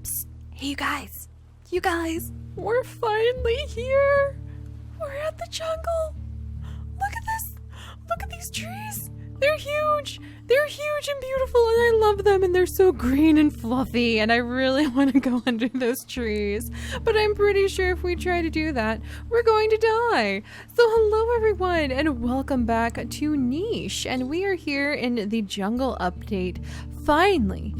Psst. Hey, you guys. You guys, we're finally here. We're at the jungle. Look at this. Look at these trees. They're huge. They're huge and beautiful, and I love them, and they're so green and fluffy, and I really want to go under those trees. But I'm pretty sure if we try to do that, we're going to die. So hello, everyone, and welcome back to Niche, and we are here in the jungle update. Finally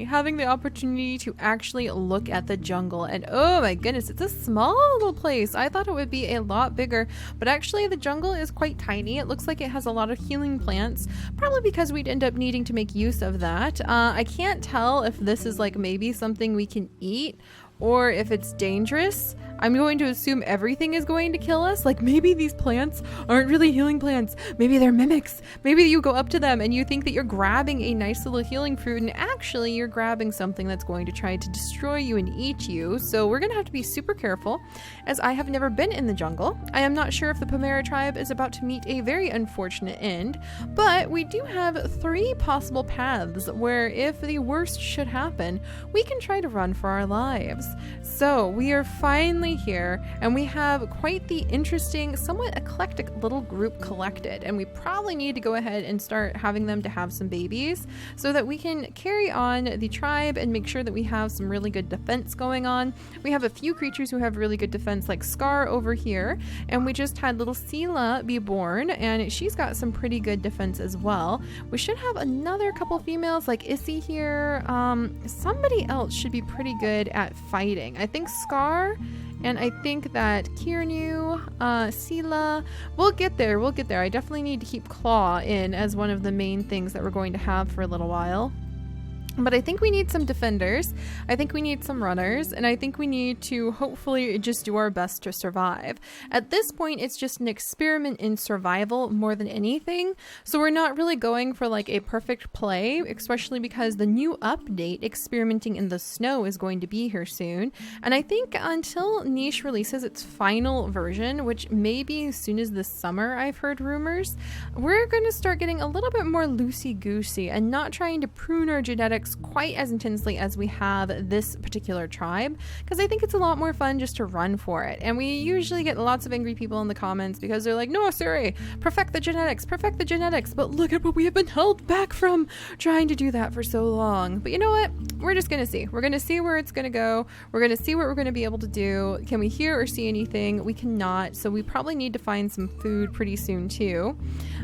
having the opportunity to actually look at the jungle, and oh my goodness, it's a small little place. I thought it would be a lot bigger, but actually the jungle is quite tiny. It looks like it has a lot of healing plants, probably because we'd end up needing to make use of that. I can't tell if this is like maybe something we can eat or if it's dangerous. I'm going to assume everything is going to kill us. Like maybe these plants aren't really healing plants. Maybe they're mimics. Maybe you go up to them and you think that you're grabbing a nice little healing fruit, and actually you're grabbing something that's going to try to destroy you and eat you. So we're going to have to be super careful, as I have never been in the jungle. I am not sure if the Pomera tribe is about to meet a very unfortunate end, but we do have 3 possible paths where if the worst should happen, we can try to run for our lives. So we are finally here, and we have quite the interesting, somewhat eclectic little group collected, and we probably need to go ahead and start having them to have some babies so that we can carry on the tribe and make sure that we have some really good defense going on. We have a few creatures who have really good defense, like Scar over here, and we just had little Sela be born, and she's got some pretty good defense as well. We should have another couple females like Issy here. Somebody else should be pretty good at fighting. I think Scar, and I think that Kirnu, Sela, we'll get there. I definitely need to keep Claw in as one of the main things that we're going to have for a little while. But I think we need some defenders, I think we need some runners, and I think we need to hopefully just do our best to survive. At this point, it's just an experiment in survival more than anything, so we're not really going for like a perfect play, especially because the new update, Experimenting in the Snow, is going to be here soon. And I think until Niche releases its final version, which may be as soon as this summer, I've heard rumors, we're going to start getting a little bit more loosey-goosey and not trying to prune our genetics quite as intensely as we have this particular tribe, because I think it's a lot more fun just to run for it. And we usually get lots of angry people in the comments because they're like, no, Seri, perfect the genetics, but look at what we have been held back from trying to do that for so long. But you know what? We're just gonna see. We're gonna see where it's gonna go. We're gonna see what we're gonna be able to do. Can we hear or see anything? We cannot, so we probably need to find some food pretty soon too.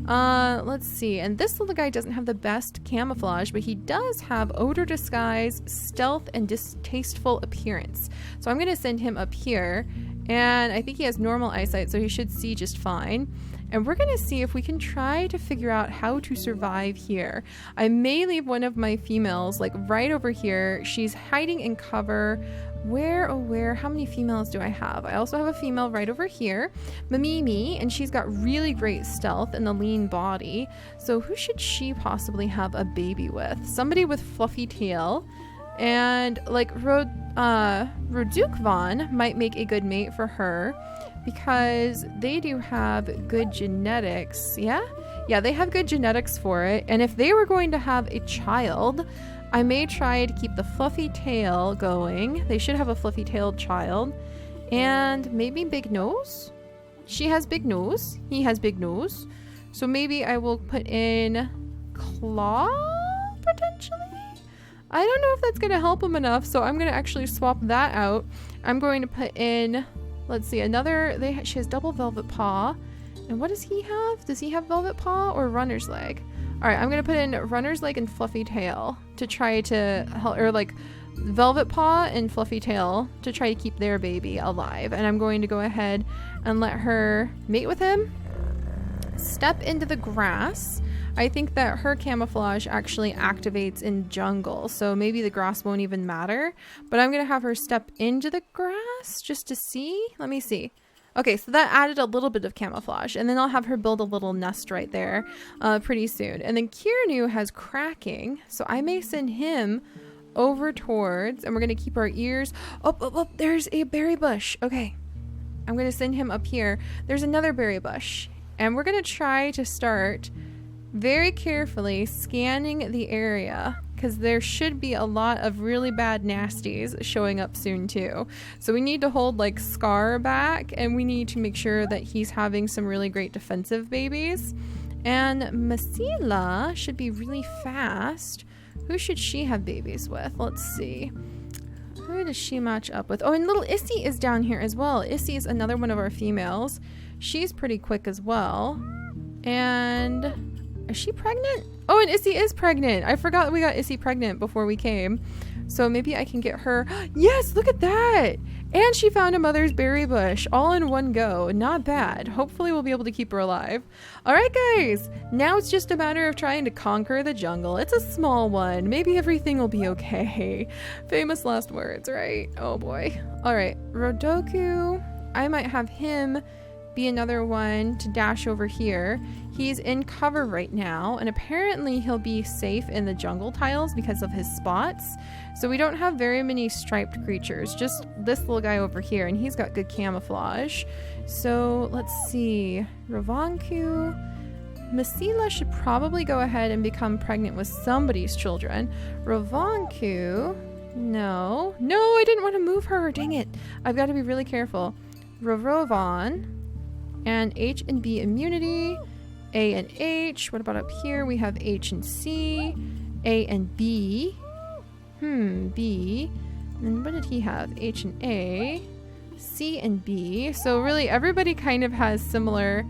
Let's see. And this little guy doesn't have the best camouflage, but he does have odor disguise, stealth, and distasteful appearance. So I'm going to send him up here, and I think he has normal eyesight, so he should see just fine. And we're going to see if we can try to figure out how to survive here. I may leave one of my females like right over here. She's hiding in cover. Where, oh where, how many females do I have? I also have a female right over here, Mimimi, and she's got really great stealth and a lean body. So who should she possibly have a baby with? Somebody with fluffy tail, and like Rodukvan might make a good mate for her because they do have good genetics. Yeah, they have good genetics for it. And if they were going to have a child, I may try to keep the fluffy tail going. They should have a fluffy tailed child. And maybe big nose? She has big nose. He has big nose. So maybe I will put in Claw, potentially? I don't know if that's going to help him enough, so I'm going to actually swap that out. I'm going to put in, let's see, another, she has double velvet paw. And what does he have? Does he have velvet paw or runner's leg? Alright, I'm going to put in runner's leg and fluffy tail to try to help, or like velvet paw and fluffy tail to try to keep their baby alive. And I'm going to go ahead and let her mate with him. Step into the grass. I think that her camouflage actually activates in jungle, so maybe the grass won't even matter. But I'm going to have her step into the grass just to see. Let me see. Okay, so that added a little bit of camouflage, and then I'll have her build a little nest right there pretty soon. And then Kirnu has cracking, so I may send him over towards, and we're going to keep our ears. Oh, there's a berry bush. Okay, I'm going to send him up here. There's another berry bush, and we're going to try to start very carefully scanning the area, because there should be a lot of really bad nasties showing up soon too. So we need to hold like Scar back, and we need to make sure that he's having some really great defensive babies. And Masila should be really fast. Who should she have babies with? Let's see. Who does she match up with? Oh, and little Issy is down here as well. Issy is another one of our females. She's pretty quick as well. And is she pregnant? Oh, and Issy is pregnant. I forgot we got Issy pregnant before we came. So maybe I can get her. Yes, look at that. And she found a mother's berry bush all in one go. Not bad. Hopefully we'll be able to keep her alive. All right, guys. Now it's just a matter of trying to conquer the jungle. It's a small one. Maybe everything will be okay. Famous last words, right? Oh boy. All right. Rodoku. I might have him be another one to dash over here. He's in cover right now, and apparently he'll be safe in the jungle tiles because of his spots. So we don't have very many striped creatures, just this little guy over here, and he's got good camouflage. So let's see. Ravanku. Masila should probably go ahead and become pregnant with somebody's children. Ravanku. No, I didn't want to move her. Dang it. I've got to be really careful. Rorovan. And H and B immunity. A and H. What about up here? We have H and C. A and B. B. And what did he have? H and A. C and B. So really everybody kind of has similar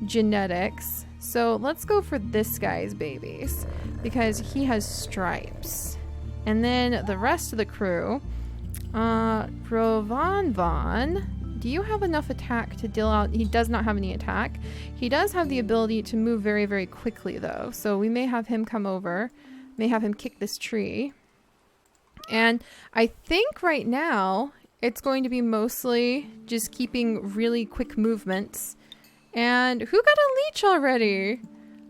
genetics. So let's go for this guy's babies because he has stripes. And then the rest of the crew. Rovanvan. Do you have enough attack to deal out? He does not have any attack. He does have the ability to move very, very quickly though. So we may have him come over. May have him kick this tree. And I think right now it's going to be mostly just keeping really quick movements. And who got a leech already?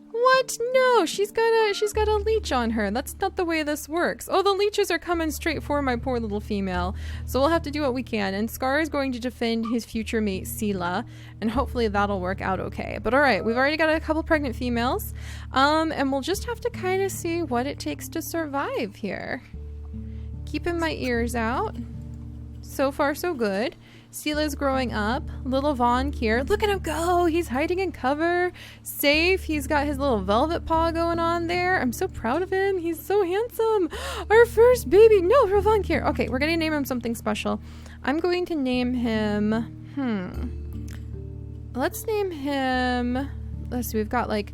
What? No, she's got a leech on her. That's not the way this works. Oh, the leeches are coming straight for my poor little female. So we'll have to do what we can. And Scar is going to defend his future mate, Sela. And hopefully that'll work out okay. But alright, we've already got a couple pregnant females. And we'll just have to kind of see what it takes to survive here. Keeping my ears out. So far, so good. Sela's growing up. Little Vaughn here. Look at him go. He's hiding in cover. Safe. He's got his little velvet paw going on there. I'm so proud of him. He's so handsome. Our first baby. No, Ravon here. Okay, we're going to name him something special. I'm going to name him... Let's name him... Let's see. We've got like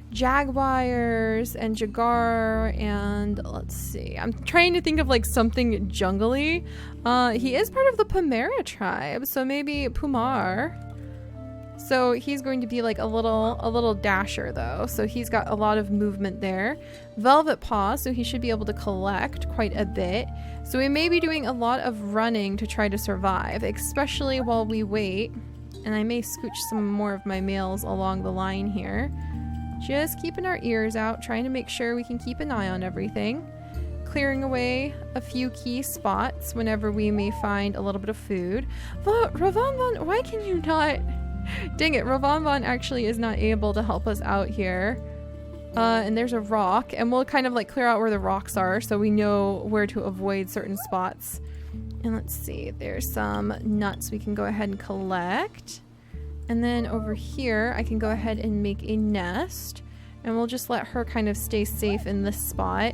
jaguars and jaguar and let's see. I'm trying to think of like something jungly. He is part of the Pomera tribe, so maybe Pumar. So he's going to be like a little dasher though. So he's got a lot of movement there. Velvet paw, so he should be able to collect quite a bit. So we may be doing a lot of running to try to survive, especially while we wait. And I may scooch some more of my males along the line here. Just keeping our ears out, trying to make sure we can keep an eye on everything. Clearing away a few key spots whenever we may find a little bit of food. Ravanvan, why can you not... Dang it, Ravanvan actually is not able to help us out here. And there's a rock, and we'll kind of like clear out where the rocks are so we know where to avoid certain spots. And let's see, there's some nuts we can go ahead and collect. And then over here, I can go ahead and make a nest. And we'll just let her kind of stay safe in this spot.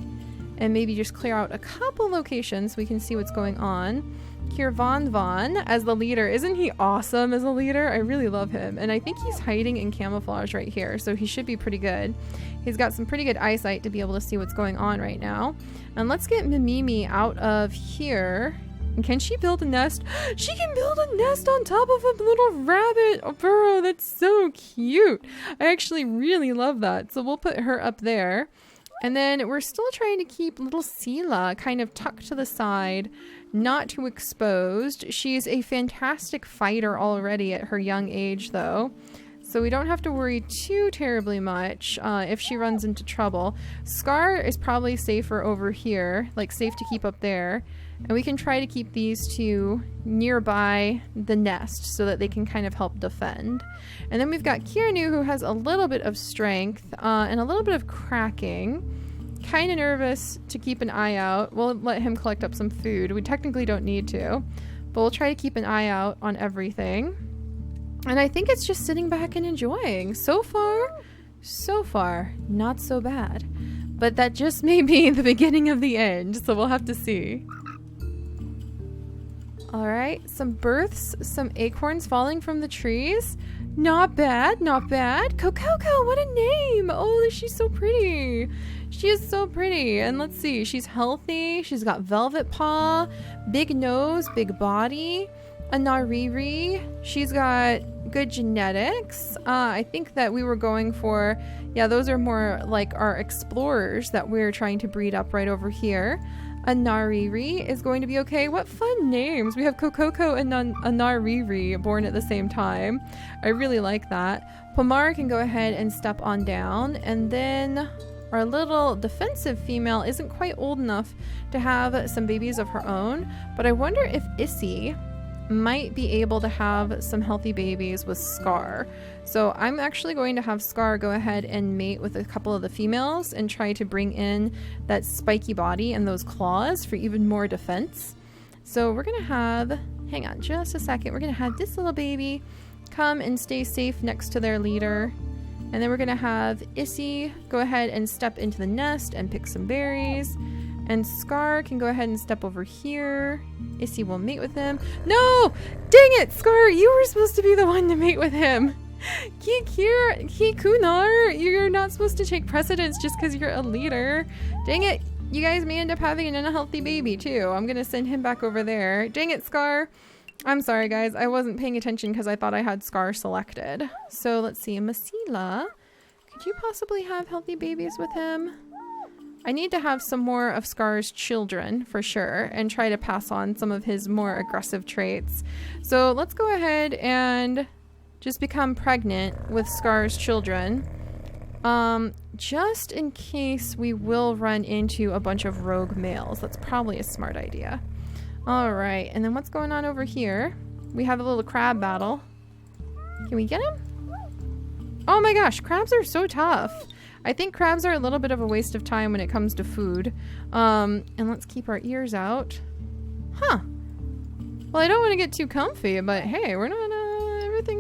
And maybe just clear out a couple locations so we can see what's going on. Kirvan as the leader. Isn't he awesome as a leader? I really love him. And I think he's hiding in camouflage right here. So he should be pretty good. He's got some pretty good eyesight to be able to see what's going on right now. And let's get Mimimi out of here. And can she build a nest? She can build a nest on top of a little rabbit burrow. That's so cute. I actually really love that. So we'll put her up there. And then we're still trying to keep little Sela kind of tucked to the side, not too exposed. She's a fantastic fighter already at her young age though. So we don't have to worry too terribly much if she runs into trouble. Scar is probably safer over here, like safe to keep up there. And we can try to keep these two nearby the nest so that they can kind of help defend. And then we've got Kiranu, who has a little bit of strength and a little bit of cracking. kind of nervous to keep an eye out. We'll let him collect up some food. We technically don't need to, but we'll try to keep an eye out on everything. And I think it's just sitting back and enjoying. So far, not so bad. But that just may be the beginning of the end, so we'll have to see. Alright, some births, some acorns falling from the trees. Not bad, not bad. Cococo, what a name! Oh, she's so pretty. She is so pretty. And let's see, she's healthy. She's got velvet paw, big nose, big body. A Nariri. She's got good genetics. I think that we were going for, yeah, those are more like our explorers that we're trying to breed up right over here. A Nariri is going to be okay. What fun names. We have Cococo and a Nariri born at the same time. I really like that. Pomar can go ahead and step on down. And then our little defensive female isn't quite old enough to have some babies of her own. But I wonder if Issy might be able to have some healthy babies with Scar. So I'm actually going to have Scar go ahead and mate with a couple of the females and try to bring in that spiky body and those claws for even more defense. So we're gonna have, hang on just a second, we're gonna have this little baby come and stay safe next to their leader. And then we're gonna have Issy go ahead and step into the nest and pick some berries. And Scar can go ahead and step over here. Issy will mate with him. No! Dang it, Scar! You were supposed to be the one to mate with him. Kikunar, you're not supposed to take precedence just because you're a leader. Dang it. You guys may end up having an unhealthy baby too. I'm gonna send him back over there. Dang it, Scar. I'm sorry, guys. I wasn't paying attention because I thought I had Scar selected. So let's see. Masila. Could you possibly have healthy babies with him? I need to have some more of Scar's children for sure and try to pass on some of his more aggressive traits. So let's go ahead and just become pregnant with Scar's children. Just in case we will run into a bunch of rogue males. That's probably a smart idea. All right, and then what's going on over here? We have a little crab battle. Can we get him? Oh my gosh, crabs are so tough. I think crabs are a little bit of a waste of time when it comes to food. And let's keep our ears out. Huh. Well, I don't want to get too comfy, but hey, we're not,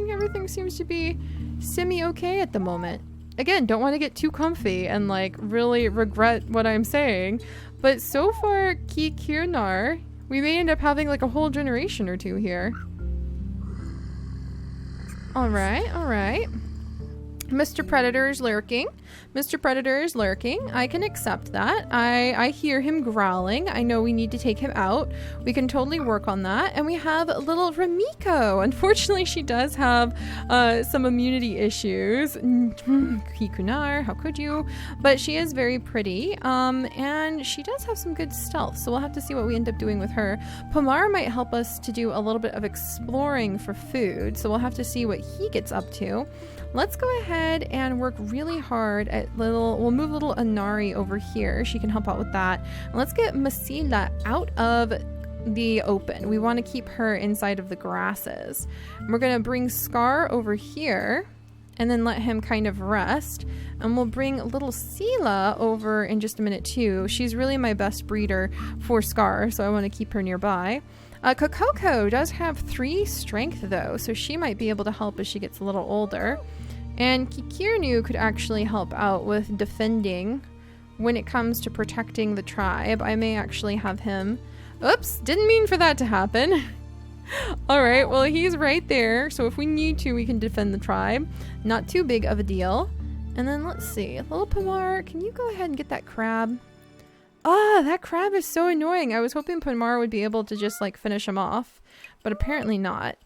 everything seems to be semi-okay at the moment. Again, don't want to get too comfy and like really regret what I'm saying. But so far, Kikunar, we may end up having like a whole generation or two here. All right. Mr. Predator is lurking. Mr. Predator is lurking. I can accept that. I hear him growling. I know we need to take him out. We can totally work on that. And we have little Ramiko. Unfortunately, she does have some immunity issues. Kikunar, how could you? But she is very pretty. And she does have some good stealth. So we'll have to see what we end up doing with her. Pomar might help us to do a little bit of exploring for food. So we'll have to see what he gets up to. Let's go ahead and work really hard at we'll move little Anari over here. She can help out with that. And let's get Masila out of the open. We want to keep her inside of the grasses. And we're going to bring Scar over here and then let him kind of rest. And we'll bring little Sila over in just a minute too. She's really my best breeder for Scar, so I want to keep her nearby. Cococo does have 3 strength though, so she might be able to help as she gets a little older. And Kikirnu could actually help out with defending when it comes to protecting the tribe. I may actually have him... Oops, didn't mean for that to happen. Alright, well he's right there, so if we need to, we can defend the tribe. Not too big of a deal. And then let's see, little Pomar, can you go ahead and get that crab? Ah, that crab is so annoying. I was hoping Pomar would be able to just like finish him off, but apparently not.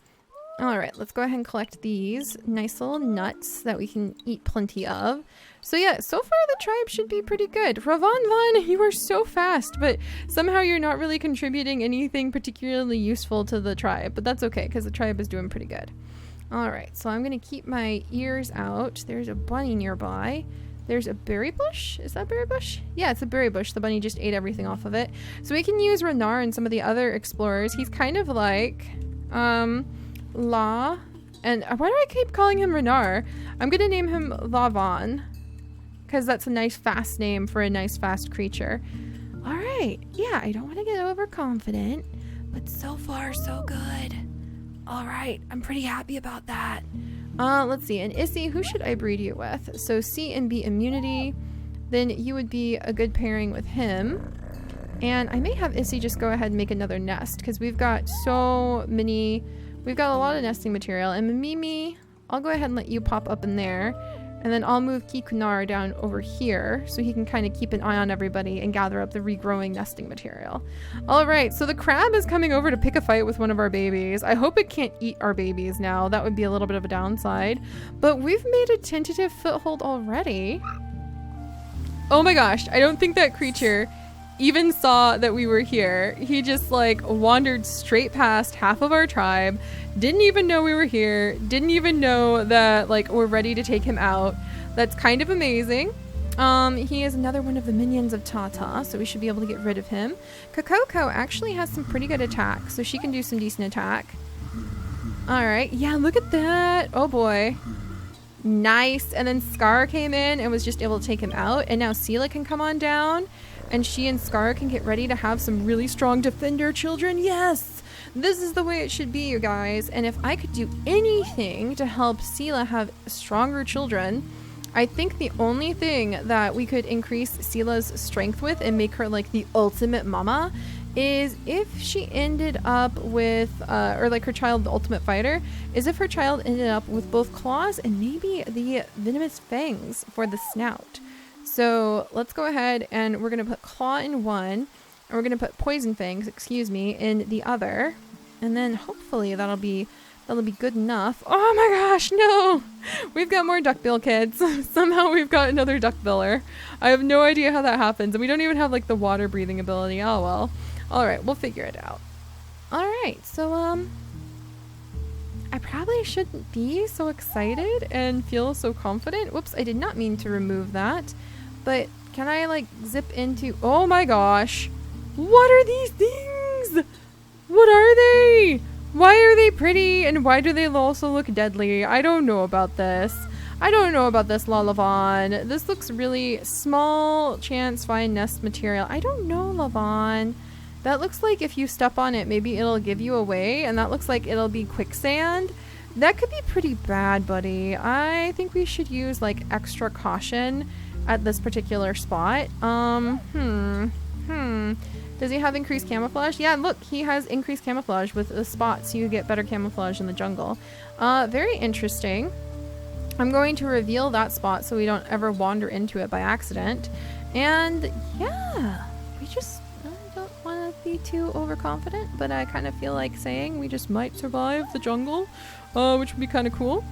Alright, let's go ahead and collect these nice little nuts that we can eat plenty of. So yeah, so far the tribe should be pretty good. Ravan, you are so fast, but somehow you're not really contributing anything particularly useful to the tribe. But that's okay, because the tribe is doing pretty good. Alright, so I'm going to keep my ears out. There's a bunny nearby. There's a berry bush? Is that a berry bush? Yeah, it's a berry bush. The bunny just ate everything off of it. So we can use Renar and some of the other explorers. He's kind of like... La, and why do I keep calling him Renar? I'm gonna name him Lavan, because that's a nice fast name for a nice fast creature. All right. Yeah, I don't want to get overconfident, but so far so good. All right. I'm pretty happy about that. Let's see. And Issy, who should I breed you with? So C and B immunity. Then you would be a good pairing with him. And I may have Issy just go ahead and make another nest because we've got so many. We've got a lot of nesting material. And Mimi, I'll go ahead and let you pop up in there. And then I'll move Kikunar down over here so he can kind of keep an eye on everybody and gather up the regrowing nesting material. All right, so the crab is coming over to pick a fight with one of our babies. I hope it can't eat our babies now. That would be a little bit of a downside. But we've made a tentative foothold already. Oh my gosh, I don't think that creature even saw that we were here. He just like wandered straight past half of our tribe, didn't even know we were here, didn't even know that like we're ready to take him out. That's kind of amazing. He is another one of the minions of Tata, so we should be able to get rid of him. Kokoko actually has some pretty good attack, so she can do some decent attack. All right, yeah, look at that. Oh boy. Nice. And then Scar came in and was just able to take him out, and now Sela can come on down. And she and Scar can get ready to have some really strong defender children. Yes! This is the way it should be, you guys. And if I could do anything to help Sela have stronger children, I think the only thing that we could increase Sela's strength with and make her like the ultimate mama is if she ended up with, or like her child, the ultimate fighter, is if her child ended up with both claws and maybe the venomous fangs for the snout. So let's go ahead and we're going to put claw in one, and we're going to put poison fangs, in the other. And then hopefully that'll be good enough. Oh my gosh, no! We've got more duckbill kids. Somehow we've got another duckbiller. I have no idea how that happens. And we don't even have like the water breathing ability. Oh well. Alright, we'll figure it out. Alright, so I probably shouldn't be so excited and feel so confident. Whoops, I did not mean to remove that. But can I like zip into... Oh my gosh. What are these things? What are they? Why are they pretty and why do they also look deadly? I don't know about this. I don't know about this, Lalavan. This looks really small chance find nest material. I don't know, Lavan. That looks like if you step on it, maybe it'll give you away. And that looks like it'll be quicksand. That could be pretty bad, buddy. I think we should use like extra caution at this particular spot. Does he have increased camouflage? Yeah, look, he has increased camouflage with the spots. So you get better camouflage in the jungle. Very interesting. I'm going to reveal that spot so we don't ever wander into it by accident. And yeah, we just don't want to be too overconfident, but I kind of feel like saying we just might survive the jungle, which would be kind of cool.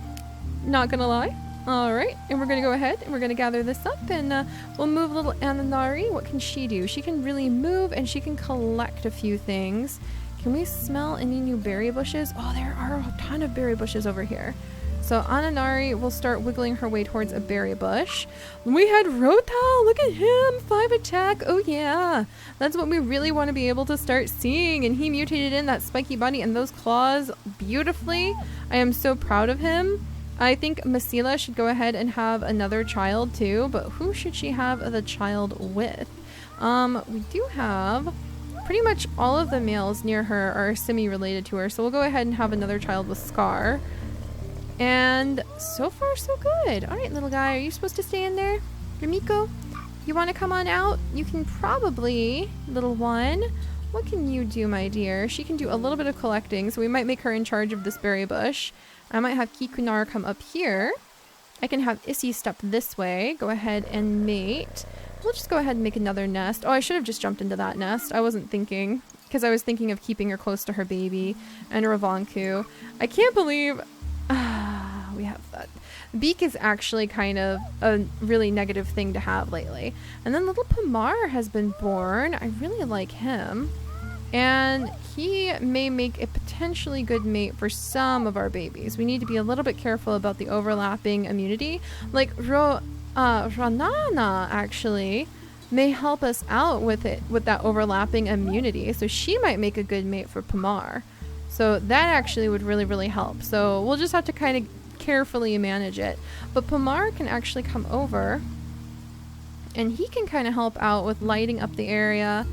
Not gonna lie. Alright, and we're going to go ahead and we're going to gather this up and we'll move little Ananari. What can she do? She can really move and she can collect a few things. Can we smell any new berry bushes? Oh, there are a ton of berry bushes over here. So Ananari will start wiggling her way towards a berry bush. We had Rota, look at him, 5 attack. Oh yeah, that's what we really want to be able to start seeing. And he mutated in that spiky bunny and those claws beautifully. I am so proud of him. I think Masila should go ahead and have another child too, but who should she have the child with? We do have pretty much all of the males near her are semi-related to her, so we'll go ahead and have another child with Scar. And so far so good. Alright, little guy, are you supposed to stay in there? Ramiko, you want to come on out? You can probably, little one, what can you do, my dear? She can do a little bit of collecting, so we might make her in charge of this berry bush. I might have Kikunar come up here. I can have Issy step this way. Go ahead and mate. We'll just go ahead and make another nest. Oh, I should have just jumped into that nest. I wasn't thinking, because I was thinking of keeping her close to her baby and Ravanku. I can't believe we have that. Beak is actually kind of a really negative thing to have lately. And then little Pamar has been born. I really like him. And he may make a potentially good mate for some of our babies. We need to be a little bit careful about the overlapping immunity. Like Ranana actually may help us out with that overlapping immunity. So she might make a good mate for Pamar. So that actually would really, really help. So we'll just have to kind of carefully manage it. But Pamar can actually come over and he can kind of help out with lighting up the area,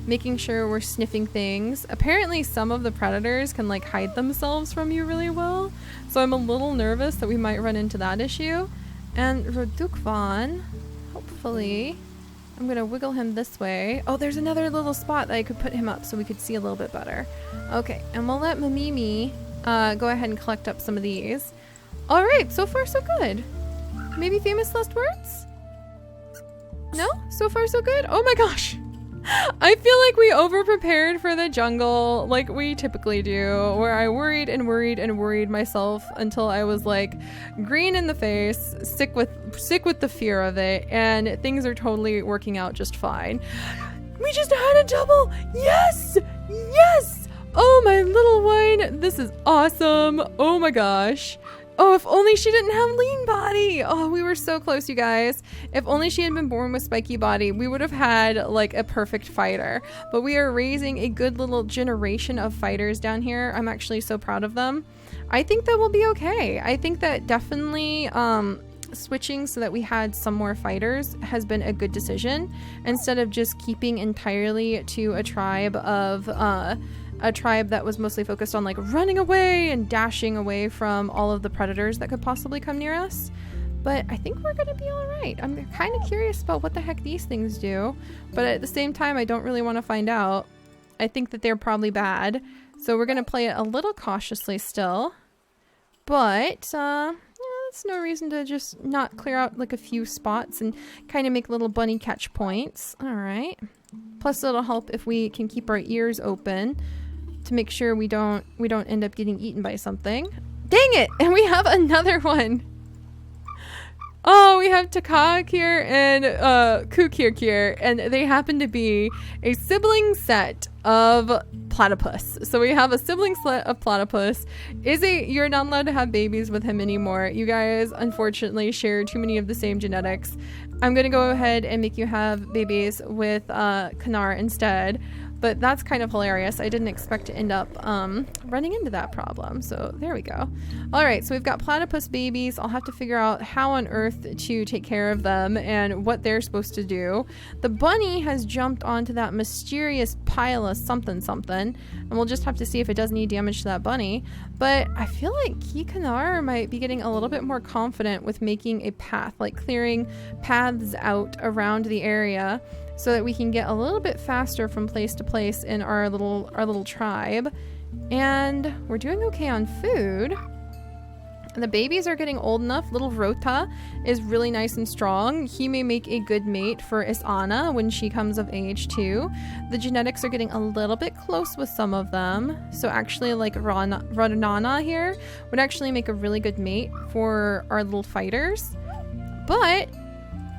making sure we're sniffing things. Apparently some of the predators can like hide themselves from you really well, so I'm a little nervous that we might run into that issue. And Rodukvan, hopefully, I'm gonna wiggle him this way. Oh, there's another little spot that I could put him up so we could see a little bit better. Okay, and we'll let Mamimi go ahead and collect up some of these. All right, so far so good. Maybe famous last words? No? So far so good? Oh my gosh. I feel like we over-prepared for the jungle like we typically do, where I worried and worried and worried myself until I was like green in the face, sick with the fear of it, and things are totally working out just fine. We just had a double! Yes! Yes! Oh, my little one, this is awesome. Oh my gosh. Oh, if only she didn't have lean body. Oh, we were so close, you guys. If only she had been born with spiky body, we would have had like a perfect fighter. But we are raising a good little generation of fighters down here. I'm actually so proud of them. I think that will be okay. I think that definitely switching so that we had some more fighters has been a good decision, instead of just keeping entirely to a tribe that was mostly focused on like running away and dashing away from all of the predators that could possibly come near us. But I think we're gonna be all right. I'm kind of curious about what the heck these things do, but at the same time I don't really want to find out. I think that they're probably bad, so we're gonna play it a little cautiously still, but that's no reason to just not clear out like a few spots and kind of make little bunny catch points. All right, plus it'll help if we can keep our ears open to make sure we don't end up getting eaten by something. Dang it! And we have another one. Oh, we have Takak here and Kukirk here, and they happen to be a sibling set of platypus. So we have a sibling set of platypus. You're not allowed to have babies with him anymore. You guys unfortunately share too many of the same genetics. I'm gonna go ahead and make you have babies with Kanar instead. But that's kind of hilarious. I didn't expect to end up running into that problem. So there we go. All right, so we've got platypus babies. I'll have to figure out how on earth to take care of them and what they're supposed to do. The bunny has jumped onto that mysterious pile of something, and we'll just have to see if it does any damage to that bunny. But I feel like Kikanar might be getting a little bit more confident with making a path, like clearing paths out around the area, so that we can get a little bit faster from place to place in our little tribe. And we're doing okay on food. And the babies are getting old enough. Little Rota is really nice and strong. He may make a good mate for Isana when she comes of age too. The genetics are getting a little bit close with some of them. So actually like Ranana here would actually make a really good mate for our little fighters. But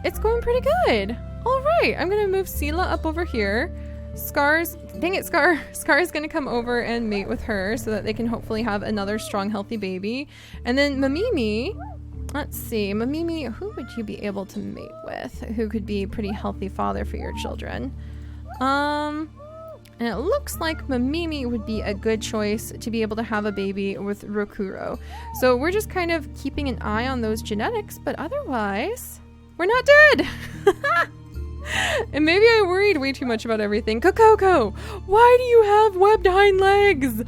it's going pretty good. All right, I'm gonna move Sela up over here. Scar's, dang it, Scar's gonna come over and mate with her so that they can hopefully have another strong, healthy baby. And then Mamimi, let's see, Mamimi, who would you be able to mate with? Who could be a pretty healthy father for your children? And it looks like Mamimi would be a good choice to be able to have a baby with Rokuro. So we're just kind of keeping an eye on those genetics, but otherwise, we're not dead. And maybe I worried way too much about everything. Kokoko, why do you have webbed hind legs?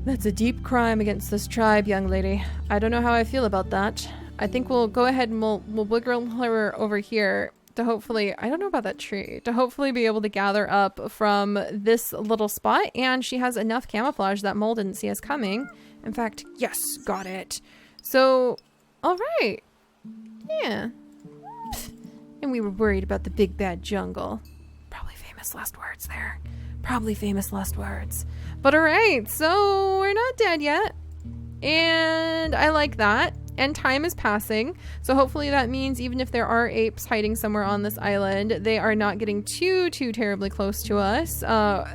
That's a deep crime against this tribe, young lady. I don't know how I feel about that. I think we'll go ahead and we'll wiggle her over here to hopefully, I don't know about that tree, to hopefully be able to gather up from this little spot. And she has enough camouflage that mole didn't see us coming. In fact, yes, got it. So, all right. Yeah. And we were worried about the big bad jungle. Probably famous last words there. Probably famous last words. But all right, so we're not dead yet. And I like that. And time is passing. So hopefully that means even if there are apes hiding somewhere on this island, they are not getting too terribly close to us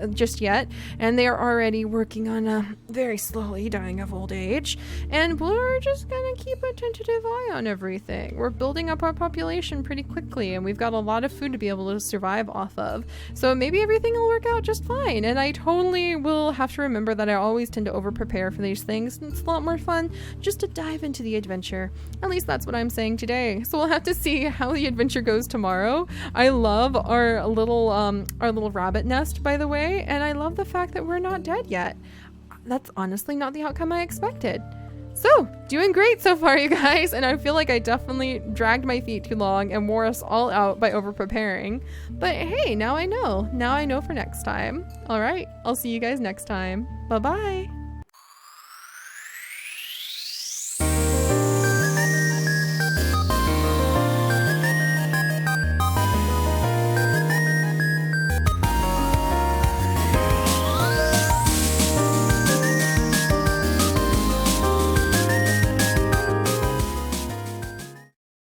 just yet. And they are already working on very slowly dying of old age. And we're just gonna keep a tentative eye on everything. We're building up our population pretty quickly, and we've got a lot of food to be able to survive off of. So maybe everything will work out just fine. And I totally will have to remember that I always tend to over prepare for these things. And it's a lot more fun just to dive into the adventure adventure. At least that's what I'm saying today. So we'll have to see how the adventure goes tomorrow. I love our little rabbit nest, by the way, and I love the fact that we're not dead yet. That's honestly not the outcome I expected. So, doing great so far, you guys, and I feel like I definitely dragged my feet too long and wore us all out by over-preparing. But hey, now I know. Now I know for next time. All right, I'll see you guys next time. Bye-bye.